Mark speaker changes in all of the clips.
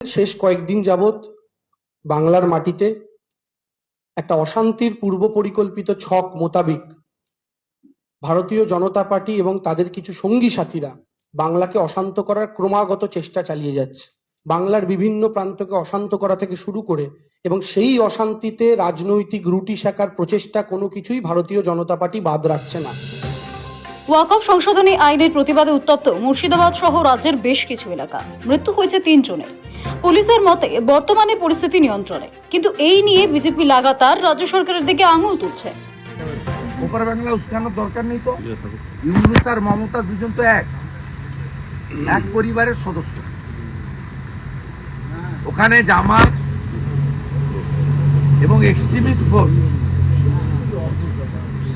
Speaker 1: শেষ কয়েকদিন যাবৎ বাংলার মাটিতে একটা অশান্তির পূর্ব পরিকল্পিত ছক মোতাবিক ভারতীয় জনতা পার্টি এবং তাদের কিছু সঙ্গী সাথীরা বাংলাকে অশান্ত করার ক্রমাগত চেষ্টা চালিয়ে যাচ্ছে। বাংলার বিভিন্ন প্রান্তকে অশান্ত করা থেকে শুরু করে এবং সেই অশান্তিতে রাজনৈতিক রুটি সেকার প্রচেষ্টা কোনো কিছুই ভারতীয় জনতা পার্টি বাদ রাখছে না।
Speaker 2: ওয়াকফ সংশোধনী আইনের প্রতিবাদে উত্তপ্ত মুর্শিদাবাদ সহ রাজ্যের বেশ কিছু এলাকা। মৃত্যু হয়েছে 3 জনের। পুলিশের মতে বর্তমানে পরিস্থিতি নিয়ন্ত্রণে, কিন্তু এই নিয়ে বিজেপি লাগাতার রাজ্য সরকারের দিকে আঙুল তুলছে।
Speaker 3: ওপার বাংলা উস্কানোর দরকার নেই তো। ইউনূস আর মমতা দুজন তো এক পরিবারের সদস্য। ওখানে জামাত এবং এক্সট্রিমিস্ট ফোর্স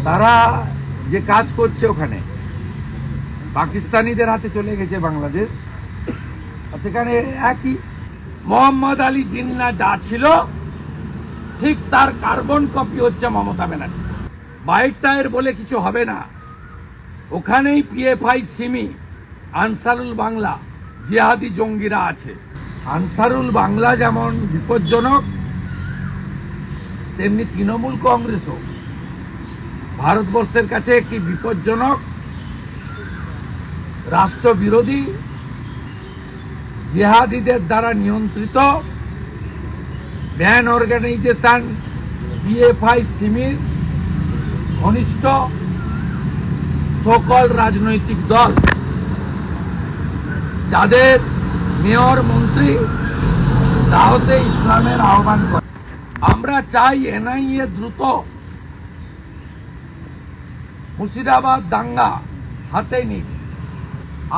Speaker 3: তারা যে কাজ করছে ওখানে পাকিস্তানিদের হাতে চলে গেছে বাংলাদেশ। সেখানে একই মোহাম্মদ আলী জিন্নাহ যা ছিল ঠিক তার কার্বন কপি হচ্ছে মমতা ব্যানার্জি। বাইক টায়ার বলে কিছু হবে না, ওখানেই পিএফআই সিমি আনসারুল বাংলা জিহাদি জঙ্গিরা আছে। আনসারুল বাংলা যেমন বিপজ্জনক, তেমনি তৃণমূল কংগ্রেসও ভারতবর্ষের কাছে একটি বিপজ্জনক রাষ্ট্রবিরোধী জিহাদিদের দ্বারা নিয়ন্ত্রিত ব্যান অর্গানাইজেশন পিএফআই সিমির ঘনিষ্ঠ সকল রাজনৈতিক দল, যাদের মেয়র মন্ত্রী দাওয়াতে ইসলামের আহ্বান করে। আমরা চাই এনআইএ দ্রুত মুর্শিদাবাদ দাঙ্গা হাতে নিক।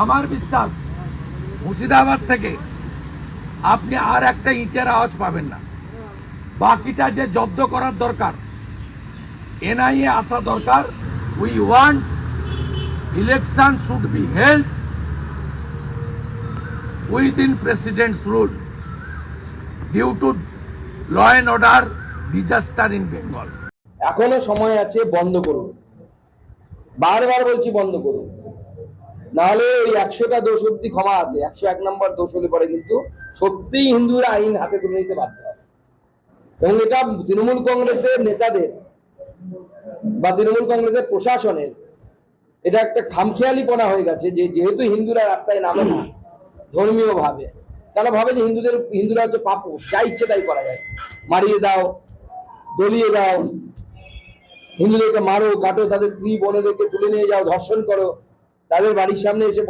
Speaker 3: আমার বিশ্বাস মুর্শিদাবাদ থেকে আপনি আর একটা ইটের আওয়াজ পাবেন না। বাকিটা যে জব্দ করার দরকার, এনআইএ আসা দরকার। We want election should be held within president's rule due to law and order disaster in Bengal.
Speaker 4: এখনো সময় আছে, বন্ধ করুন। বারবার বলছি বন্ধ করুন, নাহলে ওই 100টা দোষ অব্দি ক্ষমা আছে। 101 নম্বর দোষ হলে পরে কিন্তু সত্যিই হিন্দুরা আইন হাতে তুলে নিতে বাধ্য হয়। এবং এটা তৃণমূল কংগ্রেসের নেতাদের বা তৃণমূল কংগ্রেসের প্রশাসনের এটা একটা খামখেয়ালিপনা হয়ে গেছে, যে যেহেতু হিন্দুরা রাস্তায় নামে না ধর্মীয় ভাবে, তারা ভাবে যে হিন্দুরা হচ্ছে পাপোশ, যা ইচ্ছে তাই করা যায়। মারিয়ে দাও, দলিয়ে দাও, হিন্দুদেরকে মারো, কাটো, তাদের স্ত্রী বোনেদেরকে তুলে নিয়ে যাও, ধর্ষণ করো। তাদের বাড়ির সামনে এসে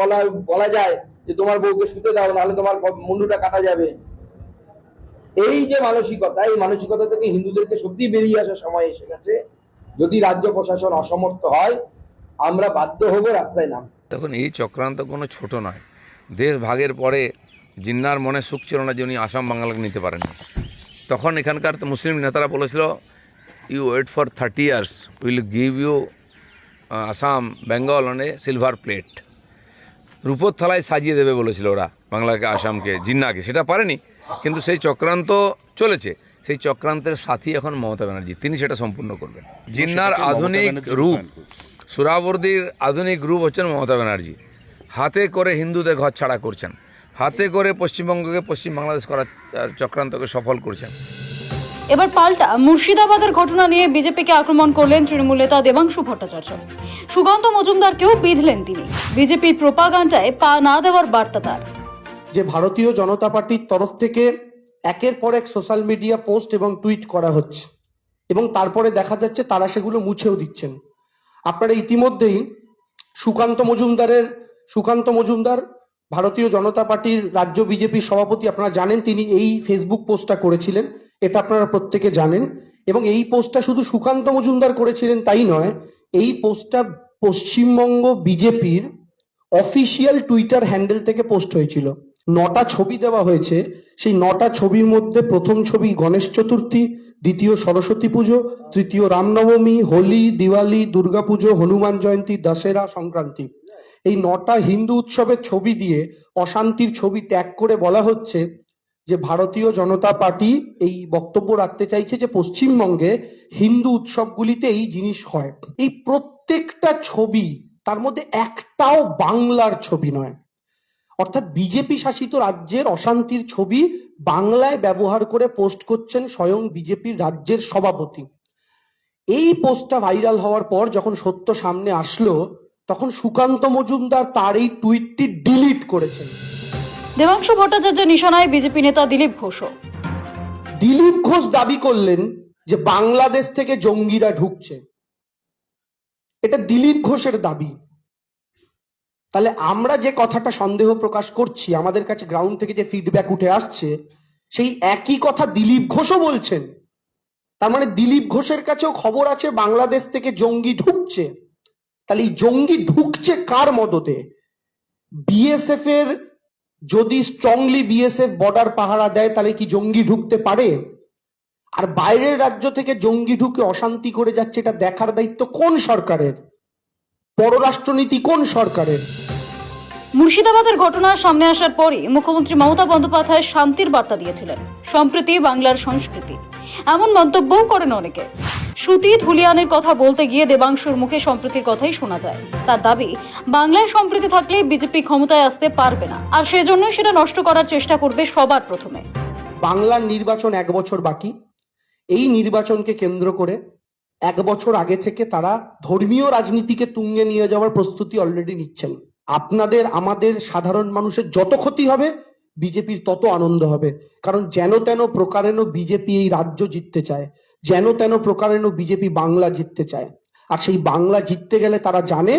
Speaker 4: বলা যায় যে তোমার বউকে শুতে দাও, নাহলে তোমার মুন্ডুটা কাটা যাবে। এই যে মানসিকতা, এই মানসিকতা থেকে হিন্দুদেরকে সত্যি বেরিয়ে আসার সময় এসে গেছে। যদি রাজ্য প্রশাসন অসমর্থ হয়, আমরা বাধ্য হব রাস্তায় নামতে।
Speaker 5: তখন এই চক্রান্ত কোনো ছোট নয়। দেশ ভাগের পরে জিন্নার মনে সুখ ছিল না যে উনি আসাম বাংলাকে নিতে পারেন। তখন এখানকার মুসলিম নেতারা বলেছিল, you wait for 30 years, will give you Assam Bengal on a silver plate. রূপোর থালায় সাজিয়ে দেবে বলেছিল ওরা বাংলাকে, আসামকে, জিন্নাকে। সেটা পারেনি, কিন্তু সেই চক্রান্ত চলেছে। সেই চক্রান্তের সাথী এখন মমতা ব্যানার্জি, তিনি সেটা সম্পূর্ণ করবেন। জিন্নার আধুনিক রূপ, সুরাবর্দির আধুনিক রূপ হচ্ছেন মমতা ব্যানার্জি। হাতে করে হিন্দুদের ঘর ছাড়া করছেন, হাতে করে পশ্চিমবঙ্গকে পশ্চিম বাংলাদেশ করার চক্রান্তকে সফল করছেন।
Speaker 2: এবার পাল্টা মুর্শিদাবাদের ঘটনা নিয়ে বিজেপিকে আক্রমণ করলেন তৃণমূল নেতা দেবাংশু ভট্টাচার্য। সুকান্ত মজুমদারকেও বিঁধলেন তিনি। বিজেপির প্রোপাগান্ডায় পা না দেওয়ার বার্তা তার।
Speaker 1: যে ভারতীয় জনতা পার্টির তরফ থেকে একের পর এক সোশ্যাল মিডিয়া পোস্ট এবং টুইট করা হচ্ছে, এবং তারপরে দেখা যাচ্ছে তারা সেগুলো মুছেও দিচ্ছেন। আপনারা ইতিমধ্যেই সুকান্ত মজুমদার ভারতীয় জনতা পার্টির রাজ্য বিজেপির সভাপতি, আপনারা জানেন তিনি এই ফেসবুক পোস্টটা করেছিলেন, এটা আপনারা প্রত্যেকে জানেন। এবং এই পোস্টটা শুধু সুকান্ত মজুমদার করেছিলেন তাই নয়, এই পোস্টটা পশ্চিমবঙ্গ বিজেপির অফিসিয়াল টুইটার হ্যান্ডেল থেকে পোস্ট হয়েছিল। 9টা ছবি দেওয়া হয়েছে। সেই 9টা ছবির মধ্যে প্রথম ছবি গণেশ চতুর্থী, দ্বিতীয় সরস্বতী পুজো, তৃতীয় রামনবমী, হোলি, দিওয়ালি, দুর্গাপুজো, হনুমান জয়ন্তী, দশেরা, সংক্রান্তি। এই 9টা হিন্দু উৎসবের ছবি দিয়ে অশান্তির ছবি ট্যাগ করে বলা হচ্ছে যে ভারতীয় জনতা পার্টি এই বক্তব্য রাখতে চাইছে যে পশ্চিমবঙ্গে হিন্দু উৎসবগুলিতে এই জিনিস হয়। এই প্রত্যেকটা ছবি, তার মধ্যে একটাও বাংলার ছবি নয়। অর্থাৎ বিজেপি শাসিত রাজ্যের অশান্তির ছবি বাংলায় ব্যবহার করে পোস্ট করছেন স্বয়ং বিজেপির রাজ্যের সভাপতি। এই পোস্টটা ভাইরাল হওয়ার পর যখন সত্য সামনে আসলো, তখন সুকান্ত মজুমদার তার এই টুইটটি ডিলিট করেছেন।
Speaker 2: দেবাংশু ভট্টাচার্যের নিশানায় বিজেপি নেতা দিলীপ ঘোষও।
Speaker 1: দিলীপ ঘোষ দাবি করলেন যে বাংলাদেশ থেকে জঙ্গিরা ঢুকছে। এটা দিলীপ ঘোষের দাবি। তাহলে আমরা যে কথাটা সন্দেহ প্রকাশ করছি, আমাদের কাছে গ্রাউন্ড থেকে যে ফিডব্যাক উঠে আসছে, সেই একই কথা দিলীপ ঘোষও বলছেন। তার মানে দিলীপ ঘোষের কাছেও খবর আছে বাংলাদেশ থেকে জঙ্গি ঢুকছে। তাহলে এই জঙ্গি ঢুকছে কার মদতে? বিএসএফ এর যদি স্ট্রংলি বিএসএফ বর্ডার পাহারা দেয়, তাহলে কি জঙ্গি ঢুকতে পারে? আর বাইরের রাজ্য থেকে জঙ্গি ঢুকে অশান্তি করে যাচ্ছে, এটা দেখার দায়িত্ব কোন সরকারের? পররাষ্ট্রনীতি কোন সরকারের?
Speaker 2: মুর্শিদাবাদের ঘটনা সামনে আসার পরই মুখ্যমন্ত্রী মমতা বন্দ্যোপাধ্যায় শান্তির বার্তা দিয়েছিলেন, সম্প্রীতি বাংলার সংস্কৃতি, এমন মন্তব্যও করেন অনেকে। শ্রুতি ধুলিয়ানের কথা বলতে গিয়ে দেবাংশুর মুখে সম্প্রীতির কথাই শোনা যায়। তার দাবি, বাংলায় সম্প্রীতি থাকলে বিজেপি ক্ষমতায় আসতে পারবে না, আর সেজন্যই সেটা নষ্ট করার চেষ্টা করবে সবার প্রথমে।
Speaker 1: বাংলার নির্বাচন 1 বছর বাকি। এই নির্বাচনকে কেন্দ্র করে 1 বছর আগে থেকে তারা ধর্মীয় রাজনীতিকে তুঙ্গে নিয়ে যাওয়ার প্রস্তুতি অলরেডি নিচ্ছেন। আপনাদের, আমাদের সাধারণ মানুষের যত ক্ষতি হবে, বিজেপির তত আনন্দ হবে। কারণ যেন তেন প্রকারেণ বিজেপি এই রাজ্য জিততে চায়, যেন তেন প্রকারেণ বিজেপি বাংলা জিততে চায়। আর সেই বাংলা জিততে গেলে তারা জানে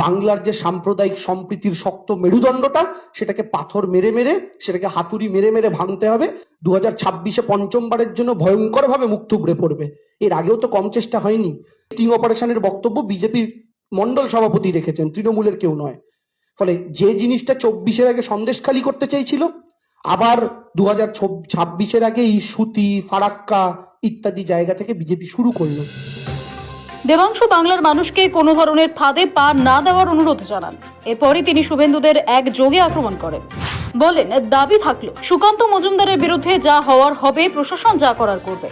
Speaker 1: বাংলার যে সাম্প্রদায়িক সম্প্রীতির শক্ত মেরুদণ্ডটা, সেটাকে পাথর মেরে মেরে, সেটাকে হাতুড়ি মেরে মেরে ভাঙতে হবে। 2026-এ পঞ্চমবারের জন্য ভয়ঙ্কর ভাবে মুখ থুবড়ে পড়বে। এর আগেও তো কম চেষ্টা হয়নি। স্টিং অপারেশনের বক্তব্য বিজেপির মন্ডল সভাপতি রেখেছেন, তৃণমূলের কেউ নয়। ফলে যে জিনিসটা 24-এর আগে সন্দেশখালি করতে চাইছিল, আবার 2026-এর আগে এই সুতি, ফারাক্কা ইত্যাদি জায়গা থেকে বিজেপি শুরু করলো।
Speaker 2: দেবাংশু বাংলার মানুষকে কোনো ধরনের ফাঁদে পা না দেওয়ার অনুরোধ জানান। এরপরই তিনি শুভেন্দুদের এক যোগে আক্রমণ করেন। বলেন, দাবি থাকলো সুকান্ত মজুমদারের বিরুদ্ধে যা হওয়ার হবে, প্রশাসন যা করার করবে।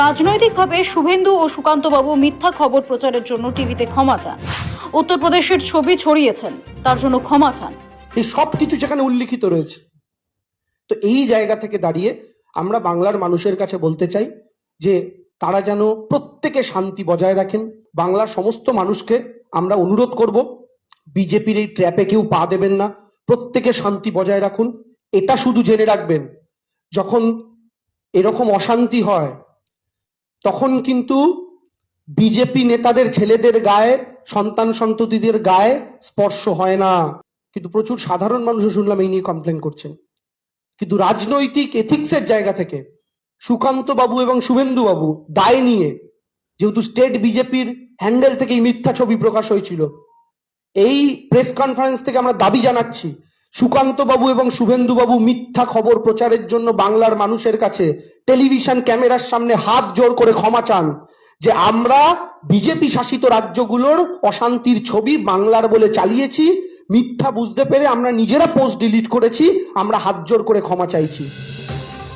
Speaker 2: রাজনৈতিকভাবে শুভেন্দু ও সুকান্তবাবু মিথ্যা খবর প্রচারের জন্য টিভিতে ক্ষমা চান। উত্তরপ্রদেশের ছবি ছড়িয়েছেন, তার জন্য ক্ষমা চান।
Speaker 1: এই সব কিছু সেখানে উল্লিখিত রয়েছে। তো এই জায়গা থেকে দাঁড়িয়ে আমরা বাংলার মানুষের কাছে বলতে চাই যে তারা যেন প্রত্যেকে শান্তি বজায় রাখেন। বাংলার সমস্ত মানুষকে আমরা অনুরোধ করব, বিজেপির এই ট্র্যাপে কেউ পা দেবেন না, প্রত্যেকে শান্তি বজায় রাখুন। এটা শুধু জেনে রাখবেন, যখন এরকম অশান্তি হয় তখন কিন্তু বিজেপি নেতাদের ছেলেদের গায়ে, সন্তান সন্ততিদের গায়ে স্পর্শ হয় না। কিন্তু প্রচুর সাধারণ মানুষও শুনলাম এই নিয়ে কমপ্লেন করছেন। কিন্তু রাজনৈতিক এথিক্সের জায়গা থেকে সুকান্ত বাবু এবং শুভেন্দু বাবু দায় নিয়ে, যেহেতু স্টেট বিজেপির হ্যান্ডেল থেকে এই মিথ্যা ছবি প্রকাশ হয়েছিল, এই প্রেস কনফারেন্স থেকে আমরা দাবি জানাচ্ছি সুকান্ত বাবু এবং শুভেন্দু বাবু মিথ্যা খবর প্রচারের জন্য বাংলার মানুষের কাছে টেলিভিশন ক্যামেরার সামনে হাত জোর করে ক্ষমা চান, যে আমরা বিজেপি শাসিত রাজ্যগুলোর অশান্তির ছবি বাংলার বলে চালিয়েছি, মিথ্যা বুঝতে পেরে আমরা নিজেরা পোস্ট ডিলিট করেছি, আমরা হাত জোর করে ক্ষমা চাইছি।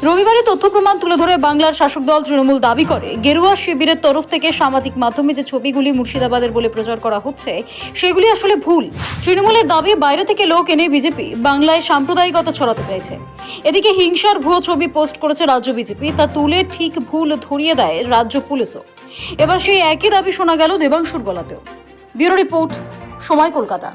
Speaker 2: রবিবারে তথ্য প্রমাণ তুলে ধরে বাংলার শাসক দল তৃণমূল দাবি করে, গেরুয়া শিবিরের তরফ থেকে সামাজিক মাধ্যমে যে ছবিগুলি মুর্শিদাবাদের বলে প্রচার করা হচ্ছে, সেগুলি আসলে ভুল। তৃণমূলের দাবি, বাইরে থেকে লোক এনে বিজেপি বাংলায় সাম্প্রদায়িকতা ছড়াতে চাইছে। এদিকে হিংসার ভুয়ো ছবি পোস্ট করেছে রাজ্য বিজেপি, তা তুলে ঠিক ভুল ধরিয়ে দেয় রাজ্য পুলিশও। এবার সেই একই দাবি শোনা গেল দেবাংশুর গলাতেও। ব্যুরো রিপোর্ট, সময়, কলকাতা।